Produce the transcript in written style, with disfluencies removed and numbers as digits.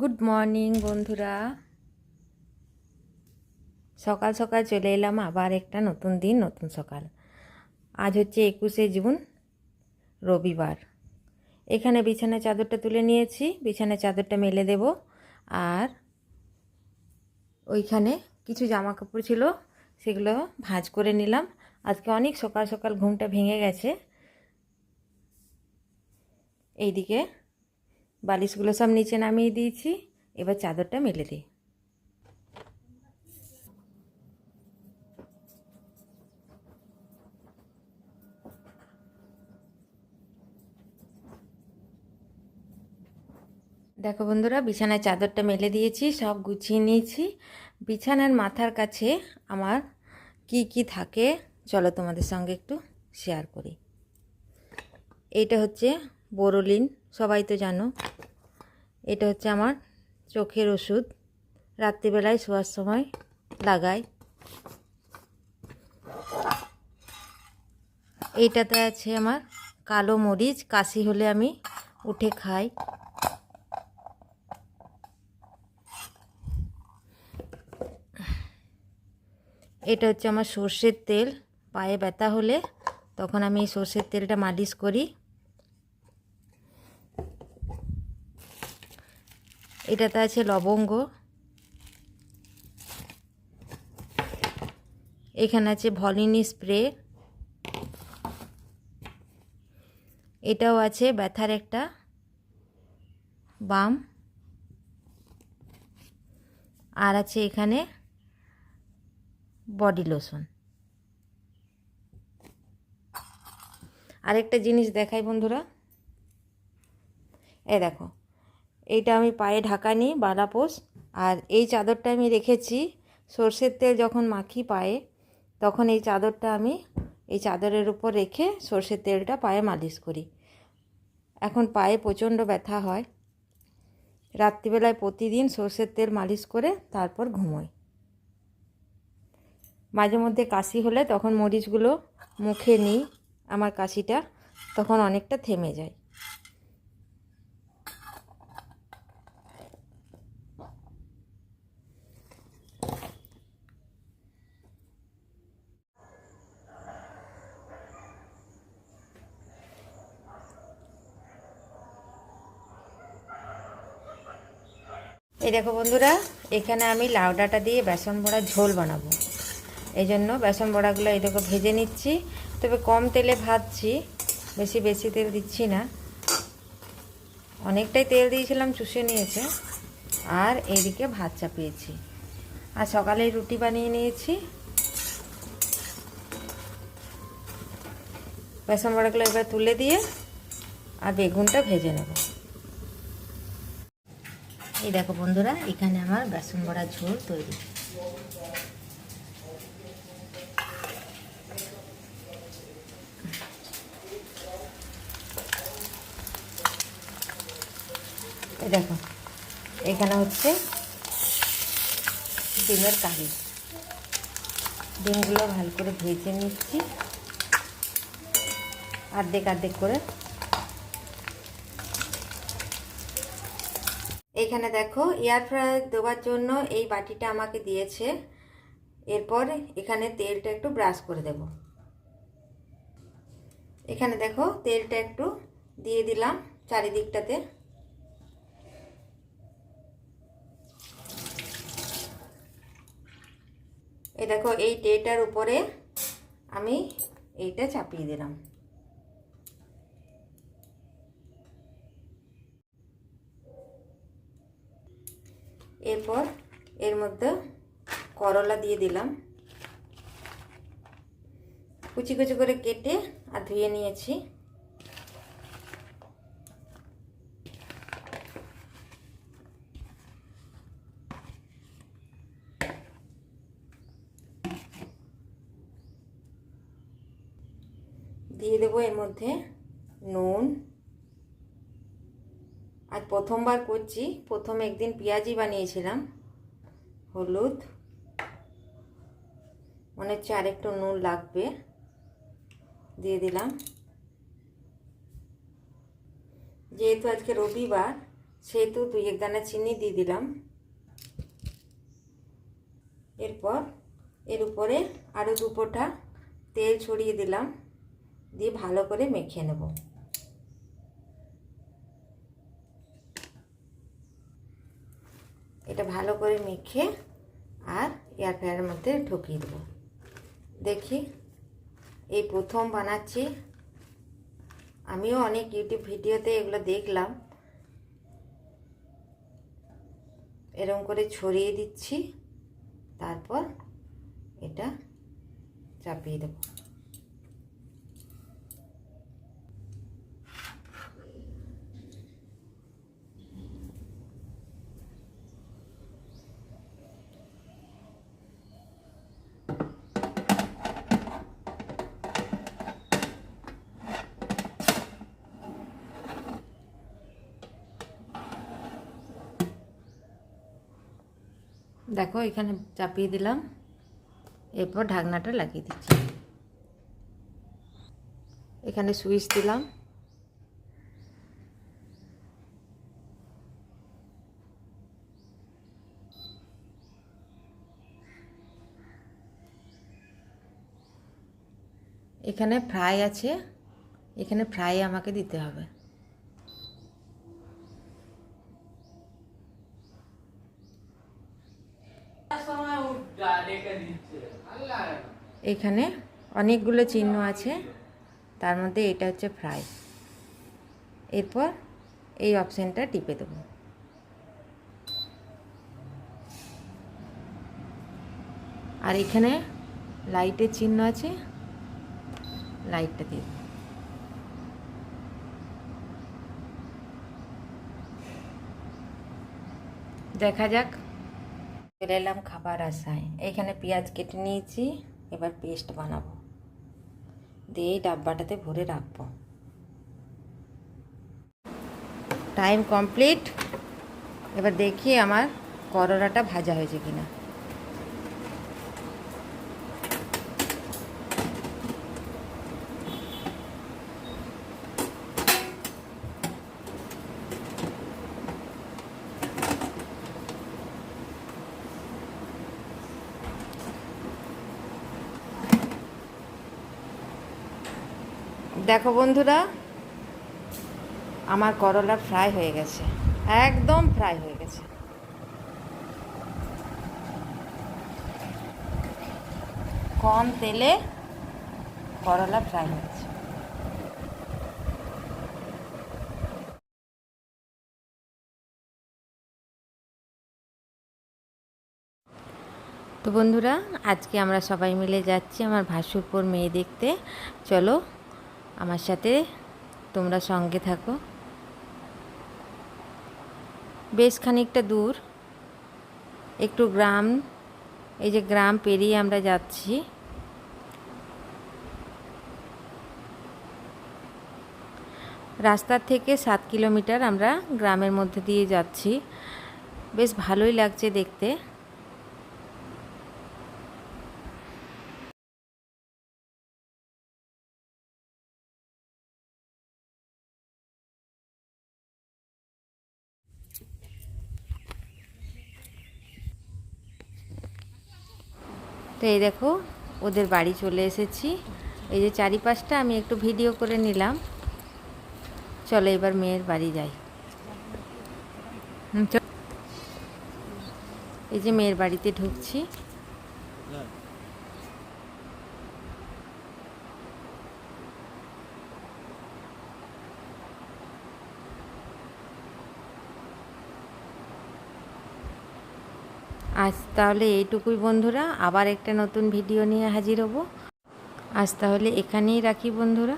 Good morning বন্ধুরা। সকাল সকাল চলে এলাম আবার একটা নতুন দিন নতুন সকাল। আজ হচ্ছে 21শে জুন, রবিবার। এখানে বিছানার চাদরটা তুলে নিয়েছি, বিছানার চাদরটা মেলে দেব। আর ওইখানে কিছু জামা কাপড় ছিল, সেগুলো ভাঁজ করে নিলাম। আজকে অনেক সকাল সকাল ঘুমটা ভেঙে গেছে। এইদিকে বালিশগুলো সব নিচে নামিয়ে দিয়েছি, এবার চাদরটা মেলে দিই। দেখো বন্ধুরা, বিছানায় চাদরটা মেলে দিয়েছি, সব গুছিয়ে নিয়েছি। বিছানার মাথার কাছে আমার কি কি থাকে চলো তোমাদের সঙ্গে একটু শেয়ার করি। এইটা হচ্ছে বোরোলিন, সবাই তো জানো। এটা হচ্ছে আমার চোখের ওষুধ, রাত্রিবেলায় শোয়ার সময় লাগাই। এইটাতে আছে আমার কালো মরিচ, কাশি হলে আমি উঠে খাই। এটা হচ্ছে আমার সর্ষের তেল, পায়ে ব্যথা হলে তখন আমি এই সর্ষের তেলটা মালিশ করি। এটাতে আছে লবঙ্গ, এখানে আছে ভলিনি স্প্রে, এটাও আছে ব্যথার একটা বাম, আর আছে এখানে বডি লোশন। আরেকটা জিনিস দেখাই বন্ধুরা, এই দেখো, এইটা আমি পায়ে ঢাকা নিই বালাপোষ। আর এই চাদরটা আমি রেখেছি, সর্ষের তেল যখন মাখি পায়ে তখন এই চাদরটা আমি এই চাদরের উপর রেখে সর্ষের তেলটা পায়ে মালিশ করি। এখন পায়ে প্রচণ্ড ব্যথা হয়, রাত্রিবেলায় প্রতিদিন সর্ষের তেল মালিশ করে তারপর ঘুমোই। মাঝে মধ্যে কাশি হলে তখন মরিচগুলো মুখে নিই, আমার কাশিটা তখন অনেকটা থেমে যায়। এই দেখো বন্ধুরা, এখানে আমি লাউ ডাঁটা দিয়ে বেসন বড়ার ঝোল বানাবো। এই জন্য বেসন বড়াগুলো এই দেখো ভেজে নিচ্ছি, তবে কম তেলে ভাজছি, বেশি তেল দিচ্ছি না। অনেকটাই তেল দিয়েছিলাম, চুষে নিয়েছে। আর এইদিকে ভাত চাপিয়েছি, আর সকালে রুটি বানিয়ে নিয়েছি। বেসন বড়াগুলো এবার তুলে দিয়ে আর বেগুনটা ভেজে নেব। এই দেখো বন্ধুরা, এখানে আমার বেসন বড়ার ঝোল তৈরি। এই দেখো, এখানে হচ্ছে ডিমের কারি। ডিমগুলো ভালো করে ভেজে নিচ্ছি অর্ধেক করে। এইখানে দেখো, এয়ার ফ্রায়ার দেওয়ার জন্য এই বাটিটা আমাকে দিয়েছে। এরপর এখানে তেলটা একটু ব্রাশ করে দেব। এখানে দেখো, তেলটা একটু দিয়ে দিলাম চারিদিকটাতে। এই দেখো, এই ট্রেটার উপরে আমি এইটা চাপিয়ে দিলাম। এরপর এর মধ্যে করলা দিয়ে দিলাম, কুচি কুচি করে কেটে আর ধুয়ে নিয়েছি। দিয়ে দেবো এর মধ্যে নুন। আজ প্রথমবার করছি, প্রথম একদিন পেঁয়াজি বানিয়েছিলাম। হলুদ, মনে হচ্ছে আরেকটু নুন লাগবে, দিয়ে দিলাম। যেহেতু আজকে রবিবার, সেহেতু 2-1 দানা চিনি দিয়ে দিলাম। এরপর এর উপরে আরও 2 ফোঁটা তেল ছড়িয়ে দিলাম, দিয়ে ভালো করে মেখে নেব। এটা ভালো করে মেখে আর এয়ার ফ্রায়ারের মধ্যে ঢুকিয়ে দেবো। দেখি, এই প্রথম বানাচ্ছি, আমিও অনেক ইউটিউব ভিডিওতে এগুলো দেখলাম। এরকম করে ছড়িয়ে দিচ্ছি, তারপর এটা চাপিয়ে দেব। দেখো, এখানে চাপিয়ে দিলাম, এরপর ঢাকনাটা লাগিয়ে দিচ্ছি। এখানে সুইচ দিলাম, এখানে ফ্রাই আছে, এখানে ফ্রাই আমাকে দিতে হবে। এখানে অনেকগুলো চিহ্ন আছে, তার মধ্যে এটা হচ্ছে ফ্রাই। এরপর এই অপশানটা টিপে দেব। আর এখানে লাইটের চিহ্ন আছে, লাইটটা দিয়ে দেব। দেখা যাক। চলে এলাম খাবার আশায়। এখানে পেঁয়াজ কেটে নিয়েছি, এবার পেস্ট বানাবো, দিয়ে এই ডাব্বাটাতে ভরে রাখবো। Time complete. এবার দেখি আমার করলাটা ভাজা হয়েছে কিনা। দেখো বন্ধুরা, আমার করলা ফ্রাই হয়ে গেছে, একদম ফ্রাই হয়ে গেছে। কম তেলে করলা ফ্রাই হয়েছে। তো বন্ধুরা, আজকে আমরা সবাই মিলে যাচ্ছি আমার ভাসুরপুর মেয়ে দেখতে। চলো আমার সাথে, তোমরা সঙ্গে থাকো। বেশ খানিকটা দূর, একটু গ্রাম, এই যে গ্রাম পেরিয়ে আমরা যাচ্ছি। রাস্তার থেকে 7 কিলোমিটার আমরা গ্রামের মধ্যে দিয়ে যাচ্ছি। বেশ ভালোই লাগছে দেখতে। তো এই দেখো, ওদের বাড়ি চলে এসেছি। এই যে চারিপাশটা আমি একটু ভিডিও করে নিলাম। চলো এবার মেয়ের বাড়ি যাই। এই যে মেয়ের বাড়িতে ঢুকছি। আজ তাহলে এইটুকুই বন্ধুরা, আবার একটা নতুন ভিডিও নিয়ে হাজির হব। আজ তাহলে এখানেই রাখি বন্ধুরা।